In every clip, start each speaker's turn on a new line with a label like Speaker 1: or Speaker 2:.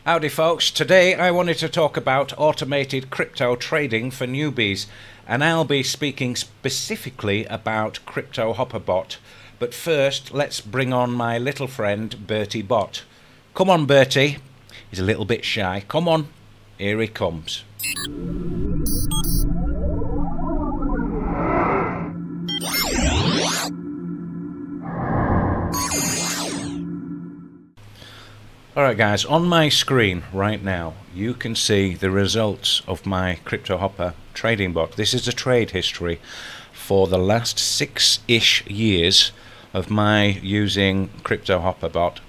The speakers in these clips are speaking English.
Speaker 1: Howdy folks, today I wanted to talk about automated crypto trading for newbies, and I'll be speaking specifically about Cryptohopper bot. But first let's bring on my little friend Bertie Bot. Come on Bertie, he's a little bit shy, come on, here he comes. Alright guys, on my screen right now you can see the results of my Cryptohopper trading bot. This is a trade history for the last 6-ish years of my using Cryptohopper bot,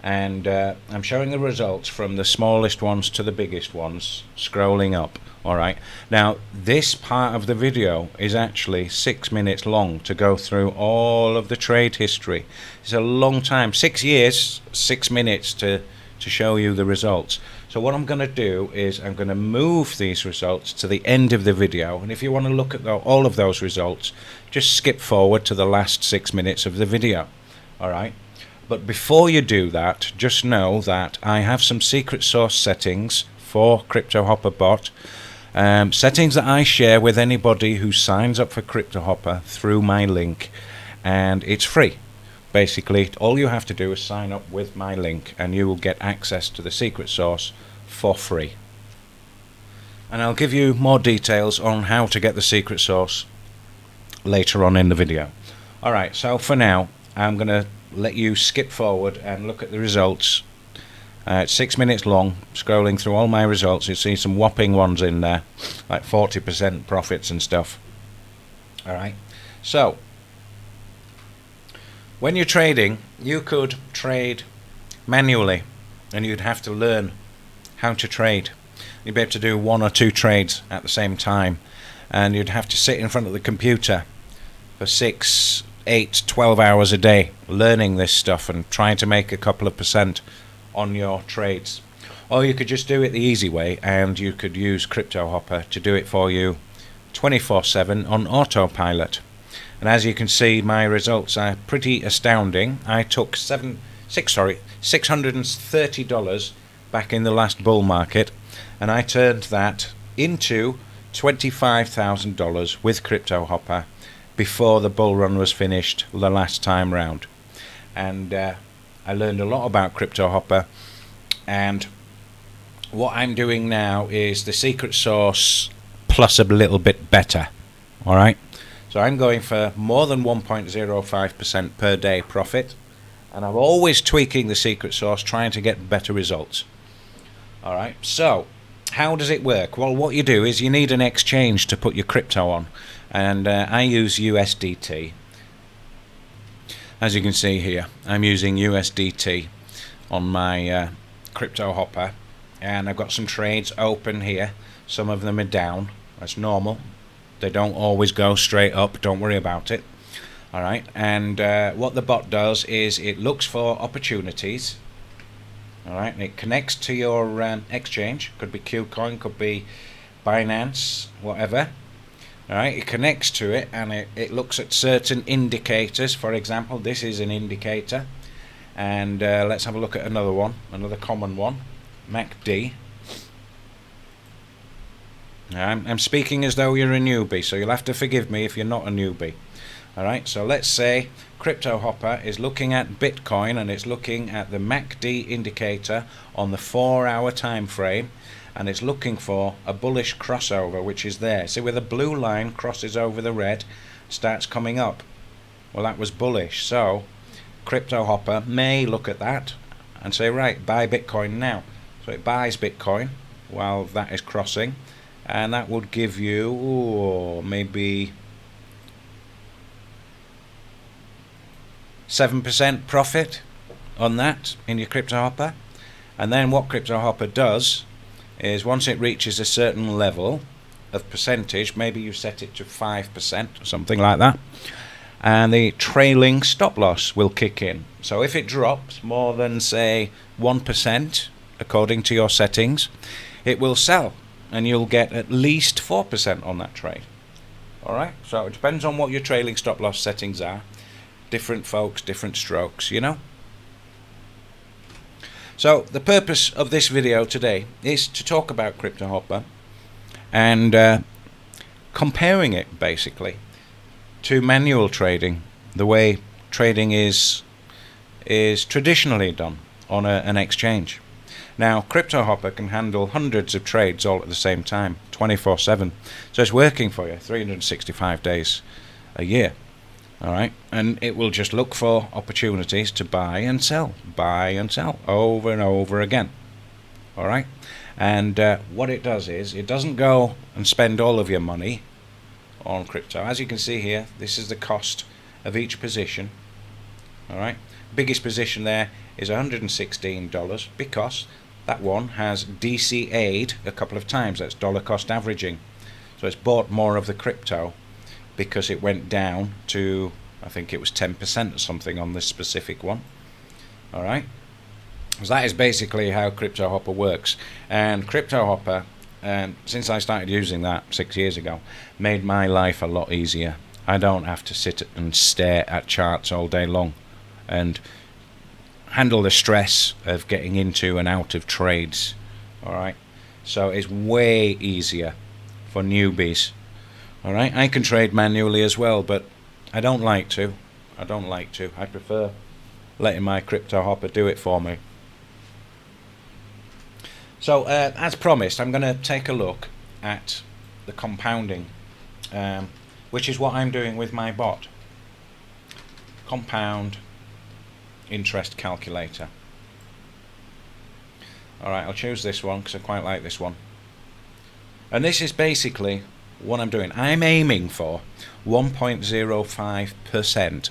Speaker 1: and I'm showing the results from the smallest ones to the biggest ones, scrolling up. Alright, now this part of the video is actually 6 minutes long to go through all of the trade history. It's a long time, 6 years, 6 minutes to show you the results. So what I'm going to do is I'm going to move these results to the end of the video, and if you want to look at all of those results, just skip forward to the last 6 minutes of the video. Alright, but before you do that, just know that I have some secret source settings for Cryptohopper bot. Settings that I share with anybody who signs up for Cryptohopper through my link, and it's free. Basically, all you have to do is sign up with my link and you will get access to the secret source for free. And I'll give you more details on how to get the secret source later on in the video. Alright, so for now I'm going to let you skip forward and look at the results. It's 6 minutes long, scrolling through all my results. You see some whopping ones in there, like 40% profits and stuff. Alright, so when you're trading, you could trade manually, and you'd have to learn how to trade. You'd be able to do 1 or 2 trades at the same time, and you'd have to sit in front of the computer for 6, 8, 12 hours a day learning this stuff and trying to make a couple of percent on your trades. Or you could just do it the easy way, and you could use Cryptohopper to do it for you 24/7 on autopilot. And as you can see, my results are pretty astounding. I took $630 back in the last bull market, and I turned that into $25,000 with Cryptohopper before the bull run was finished the last time round. And I learned a lot about Cryptohopper, and what I'm doing now is the secret sauce plus a little bit better. Alright, so I'm going for more than 1.05% per day profit, and I'm always tweaking the secret sauce, trying to get better results. Alright, so how does it work? Well, what you do is you need an exchange to put your crypto on, and I use USDT. As you can see here, I'm using USDT on my Cryptohopper, and I've got some trades open here. Some of them are down. That's normal. They don't always go straight up. Don't worry about it. Alright, and what the bot does is it looks for opportunities. Alright, and it connects to your exchange. Could be Qcoin, could be Binance, whatever. Alright, it connects to it, and it looks at certain indicators. For example, this is an indicator, and let's have a look at another one, another common one, MACD. Now, I'm speaking as though you're a newbie, so you'll have to forgive me if you're not a newbie. Alright, so let's say Cryptohopper is looking at Bitcoin, and it's looking at the MACD indicator on the 4-hour time frame, and it's looking for a bullish crossover, which is there. See where the blue line crosses over the red, starts coming up. Well, that was bullish, so Cryptohopper may look at that and say, right, buy Bitcoin now. So it buys Bitcoin while that is crossing, and that would give you maybe 7% profit on that in your Cryptohopper. And then what Cryptohopper does is, once it reaches a certain level of percentage, maybe you set it to 5% or something like that, and the trailing stop loss will kick in. So if it drops more than, say, 1% according to your settings, it will sell, and you'll get at least 4% on that trade. Alright, so it depends on what your trailing stop loss settings are. Different folks, different strokes, you know. So the purpose of this video today is to talk about Cryptohopper and comparing it basically to manual trading, the way trading is traditionally done on an exchange. Now Cryptohopper can handle hundreds of trades all at the same time, 24/7, so it's working for you 365 days a year. Alright, and it will just look for opportunities to buy and sell over and over again. Alright, and what it does is it doesn't go and spend all of your money on crypto. As you can see here, this is the cost of each position. Alright, biggest position there is $116 because that one has DCA'd a couple of times. That's dollar cost averaging, so it's bought more of the crypto because it went down to, I think it was 10% or something on this specific one. Alright, so that is basically how Cryptohopper works. And Cryptohopper, since I started using that 6 years ago, made my life a lot easier. I don't have to sit and stare at charts all day long and handle the stress of getting into and out of trades. Alright, so it's way easier for newbies. Alright, I can trade manually as well, but I don't like to. I prefer letting my Cryptohopper do it for me. So, as promised, I'm going to take a look at the compounding, which is what I'm doing with my bot. Compound interest calculator. Alright, I'll choose this one because I quite like this one. And this is basically what I'm doing. I'm aiming for 1.05%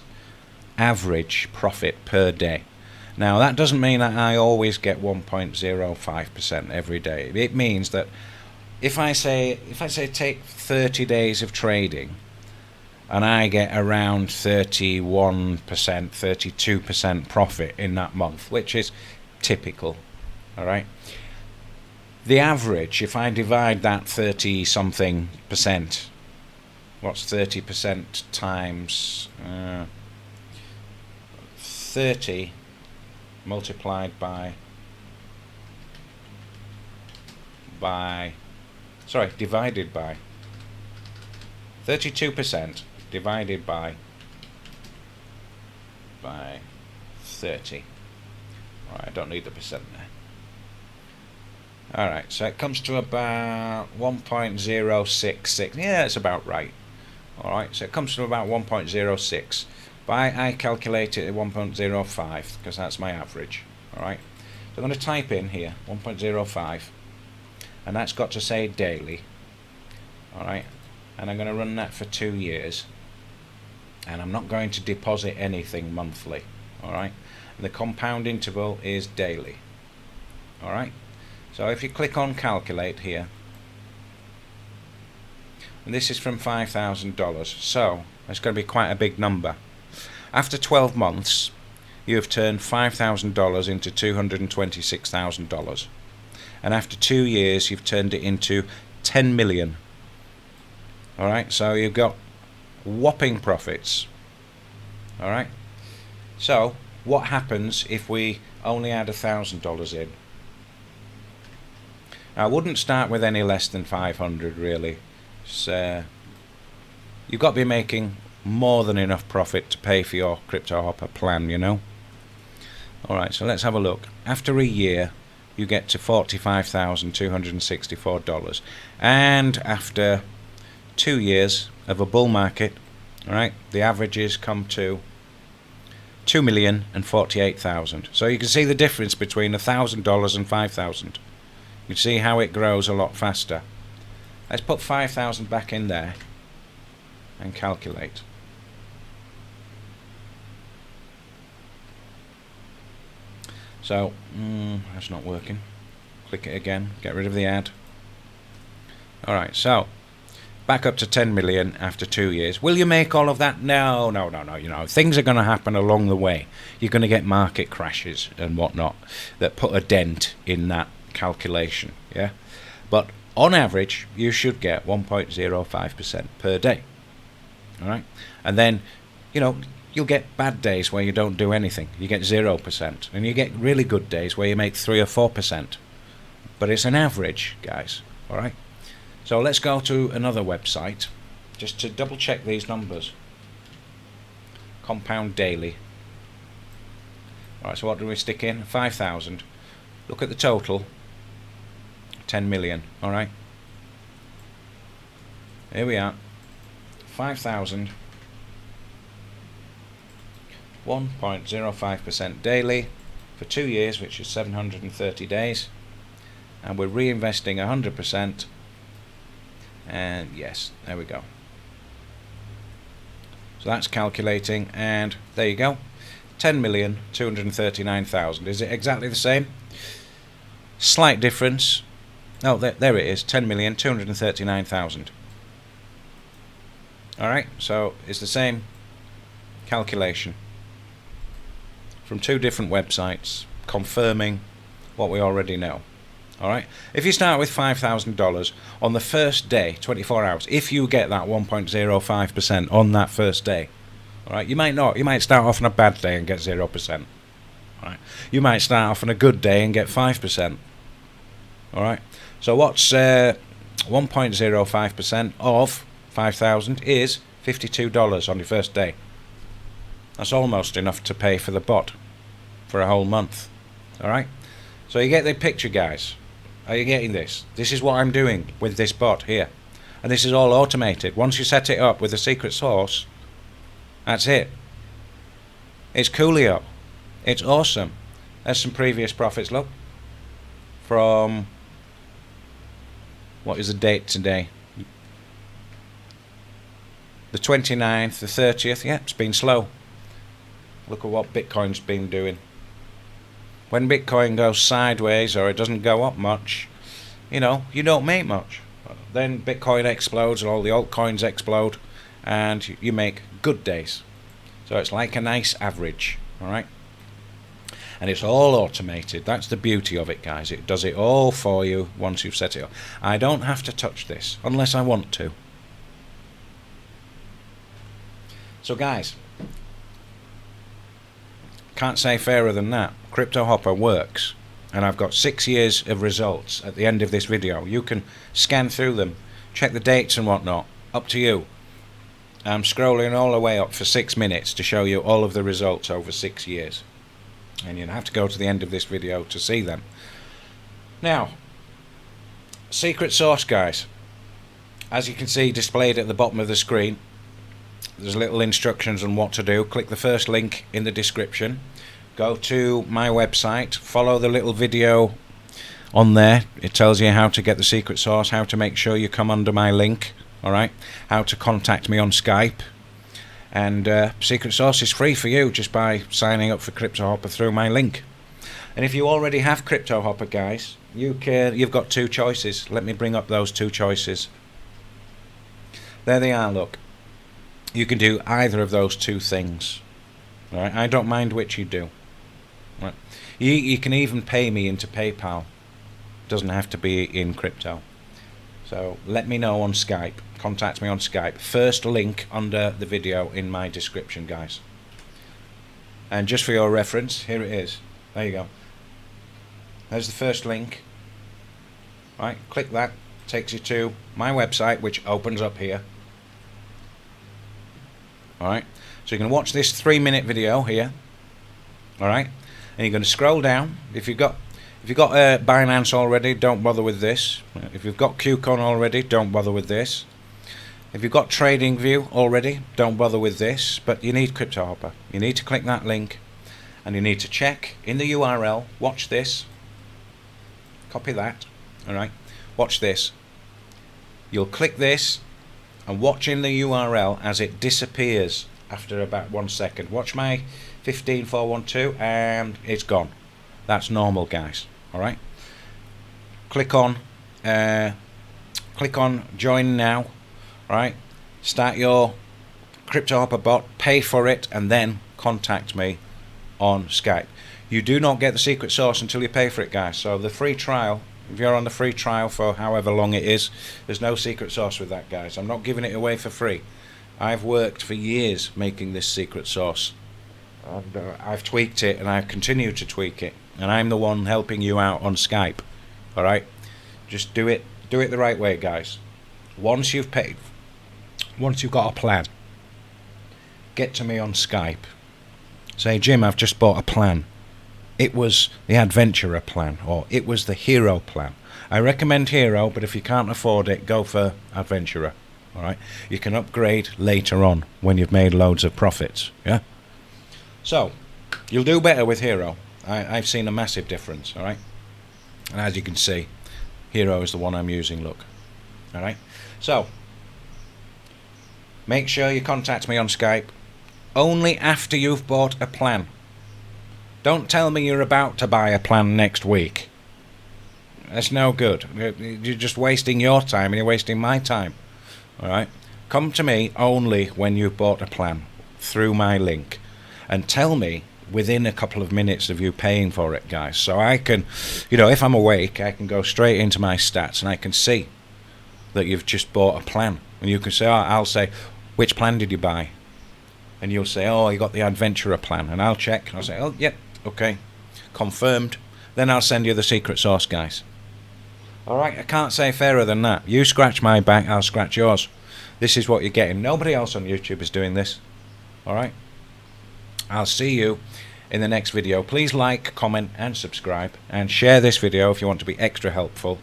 Speaker 1: average profit per day. Now that doesn't mean that I always get 1.05% every day. It means that if I say take 30 days of trading and I get around 31%, 32% profit in that month, which is typical, alright? The average, if I divide that 30 something percent, what's 30% times 30 multiplied divided by 32% divided by 30. Alright, I don't need the percent there. Alright, so it comes to about 1.066. Yeah, it's about right. Alright, so it comes to about 1.06. But I calculate it at 1.05 because that's my average. Alright, so I'm going to type in here 1.05, and that's got to say daily. Alright, and I'm going to run that for 2 years, and I'm not going to deposit anything monthly. Alright, and the compound interval is daily. Alright, so if you click on calculate here, and this is from $5,000, so it's going to be quite a big number. After 12 months you have turned $5,000 into $226,000, and after 2 years you've turned it into 10 million. Alright, so you've got whopping profits. Alright, so what happens if we only add $1,000 in? I wouldn't start with any less than 500 really. So you've got to be making more than enough profit to pay for your Cryptohopper plan, you know. Alright, so let's have a look. After a year you get to $45,264, and after 2 years of a bull market, alright, the averages come to 2,048,000. So you can see the difference between $1,000 and 5,000. You can see how it grows a lot faster. Let's put 5,000 back in there and calculate. So that's not working. Click it again, get rid of the ad. Alright, so back up to 10 million after 2 years. Will you make all of that? No. You know, things are going to happen along the way. You're going to get market crashes and whatnot that put a dent in that calculation, yeah? But on average, you should get 1.05% per day. Alright? And then, you know, you'll get bad days where you don't do anything. You get 0%. And you get really good days where you make 3 or 4%. But it's an average, guys. Alright? So let's go to another website just to double check these numbers. Compound daily. Alright, so what do we stick in? 5,000. Look at the total. 10 million. Alright? Here we are. 5,000. 1.05% daily for 2 years, which is 730 days. And we're reinvesting 100%. And yes, there we go. So that's calculating, and there you go. 10,239,000. Is it exactly the same? Slight difference. Oh, there it is. 10,239,000. Alright, so it's the same calculation from 2 different websites, confirming what we already know. Alright, if you start with $5,000 on the first day, 24 hours, if you get that 1.05% on that first day, alright, you might not. You might start off on a bad day and get 0%. Alright, you might start off on a good day and get 5%. Alright, so what's 1.05% of 5,000 is $52 on your first day. That's almost enough to pay for the bot for a whole month. Alright, so you get the picture, guys. Are you getting this? This is what I'm doing with this bot here, and this is all automated. Once you set it up with a secret source, that's it. It's coolio. It's awesome. There's some previous profits, look, from, what is the date today? The 29th, the 30th. Yeah, it's been slow. Look at what Bitcoin's been doing. When Bitcoin goes sideways or it doesn't go up much, you know, you don't make much. Then Bitcoin explodes and all the altcoins explode, and you make good days. So it's like a nice average, alright? And it's all automated. That's the beauty of it, guys. It does it all for you once you've set it up. I don't have to touch this unless I want to. So guys, can't say fairer than that. Cryptohopper works, and I've got 6 years of results at the end of this video. You can scan through them, check the dates and whatnot, up to you. I'm scrolling all the way up for 6 minutes to show you all of the results over 6 years, and you'll have to go to the end of this video to see them. Now, secret source, guys, as you can see displayed at the bottom of the screen, there's little instructions on what to do. Click the first link in the description. Go to my website, follow the little video on there. It tells you how to get the secret source, how to make sure you come under my link, alright? How to contact me on Skype. And secret source is free for you just by signing up for Cryptohopper through my link. And if you already have Cryptohopper, guys, you've got 2 choices. Let me bring up those 2 choices. There they are, look. You can do either of those 2 things. Alright, I don't mind which you do. Right. You can even pay me into PayPal. Doesn't have to be in crypto. So let me know on Skype. Contact me on Skype. First link under the video in my description, guys. And just for your reference, here it is. There you go. There's the first link. Right, click that. Takes you to my website, which opens up here. Alright, so you can watch this 3-minute video here. Alright, and you're going to scroll down. If you've got Binance already, don't bother with this. If you've got QCon already, don't bother with this. If you've got TradingView already, don't bother with this. But you need Cryptohopper. You need to click that link, and you need to check in the URL. Watch this. Copy that. Alright, watch this. You'll click this and watch in the URL as it disappears after about 1 second. Watch my 15412 and it's gone. That's normal, guys. Alright, click on join now. Alright, start your Cryptohopper bot, pay for it, and then contact me on Skype. You do not get the secret source until you pay for it, guys. So the free trial, if you're on the free trial for however long it is, there's no secret sauce with that, guys. I'm not giving it away for free. I've worked for years making this secret sauce. And I've tweaked it, and I continue to tweak it. And I'm the one helping you out on Skype. Alright? Just do it the right way, guys. Once you've paid, once you've got a plan, get to me on Skype. Say, Jim, I've just bought a plan. It was the adventurer plan, or it was the hero plan. I recommend hero, but if you can't afford it, go for adventurer. Alright? You can upgrade later on when you've made loads of profits. Yeah? So, you'll do better with hero. I've seen a massive difference. Alright? And as you can see, hero is the one I'm using, look. Alright? So, make sure you contact me on Skype only after you've bought a plan. Don't tell me you're about to buy a plan next week. That's no good. You're just wasting your time, and you're wasting my time. Alright? Come to me only when you've bought a plan through my link, and tell me within a couple of minutes of you paying for it, guys. So I can, if I'm awake, I can go straight into my stats and I can see that you've just bought a plan. And you can say, I'll say, which plan did you buy? And you'll say, oh, you got the adventurer plan. And I'll check and I'll say, oh, yep, okay, confirmed. Then I'll send you the secret sauce, guys. Alright, I can't say fairer than that. You scratch my back, I'll scratch yours. This is what you're getting. Nobody else on YouTube is doing this. Alright? I'll see you in the next video. Please like, comment and subscribe, and share this video if you want to be extra helpful.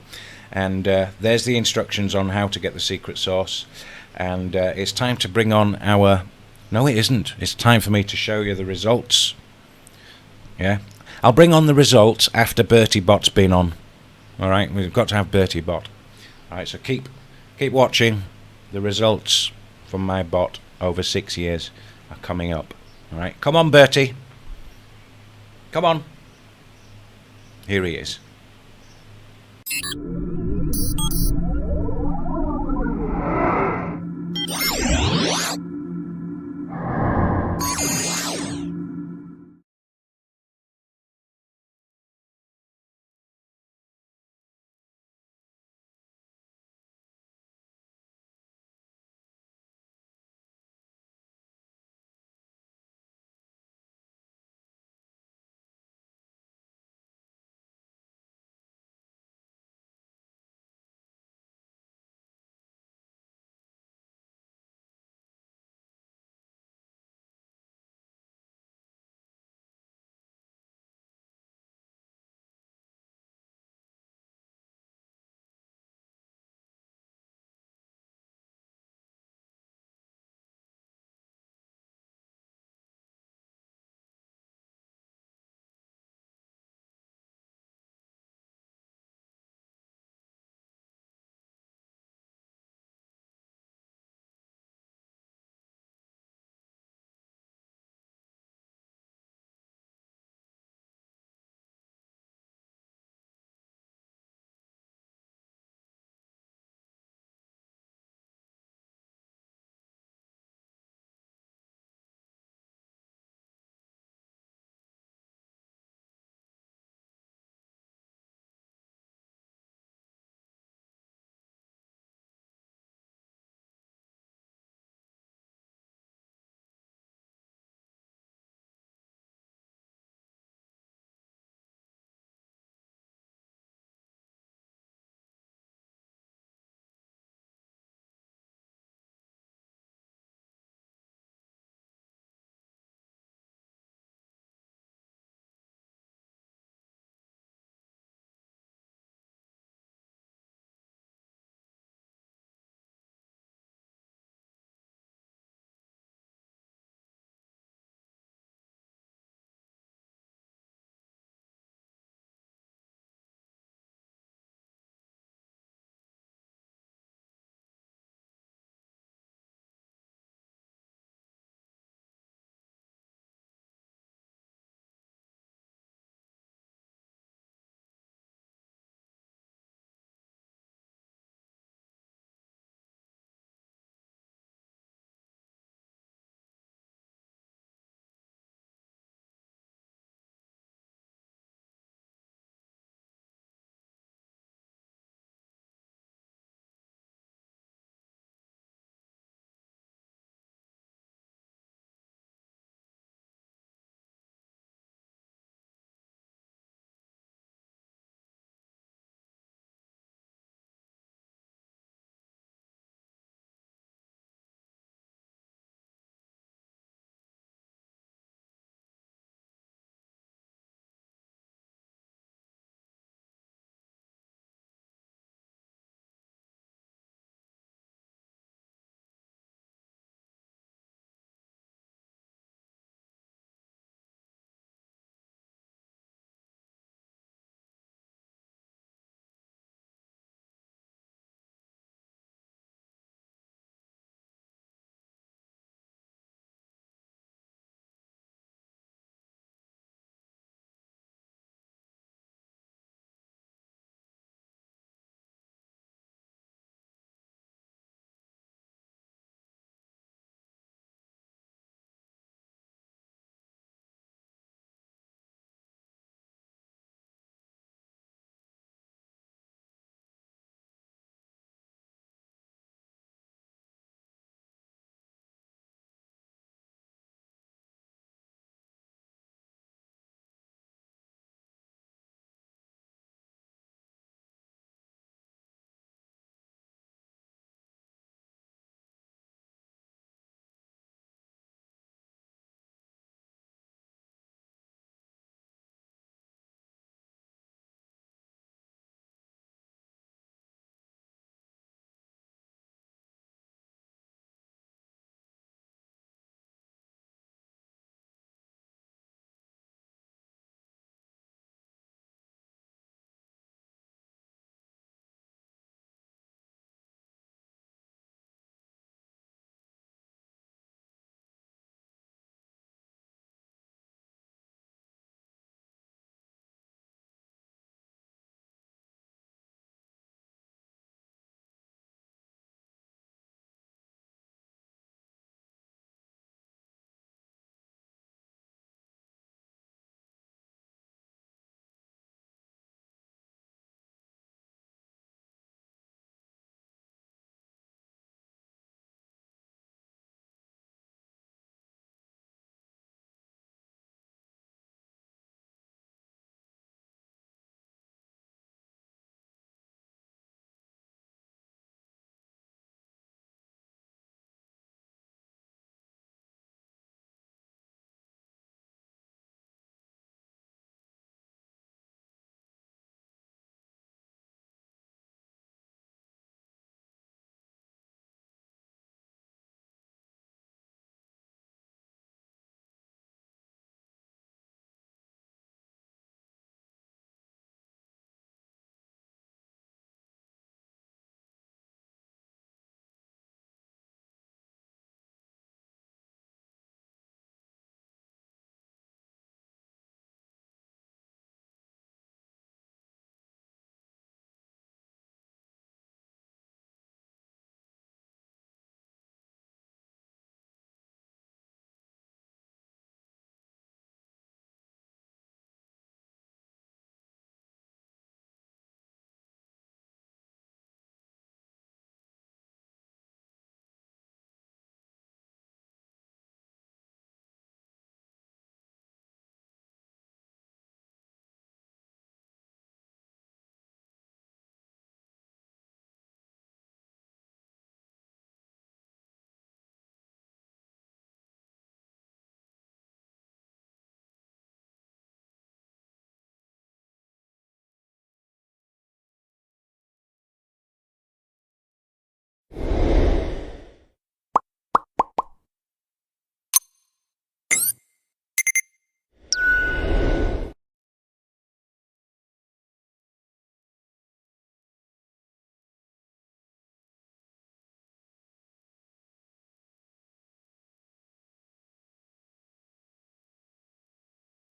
Speaker 1: And there's the instructions on how to get the secret sauce. And it's time to bring on our... No, it isn't. It's time for me to show you the results. Yeah? I'll bring on the results after Bertie Bot's been on. Alright, we've got to have Bertie Bot. Alright, so keep watching. The results from my bot over 6 years are coming up. Alright, come on, Bertie. Come on. Here he is.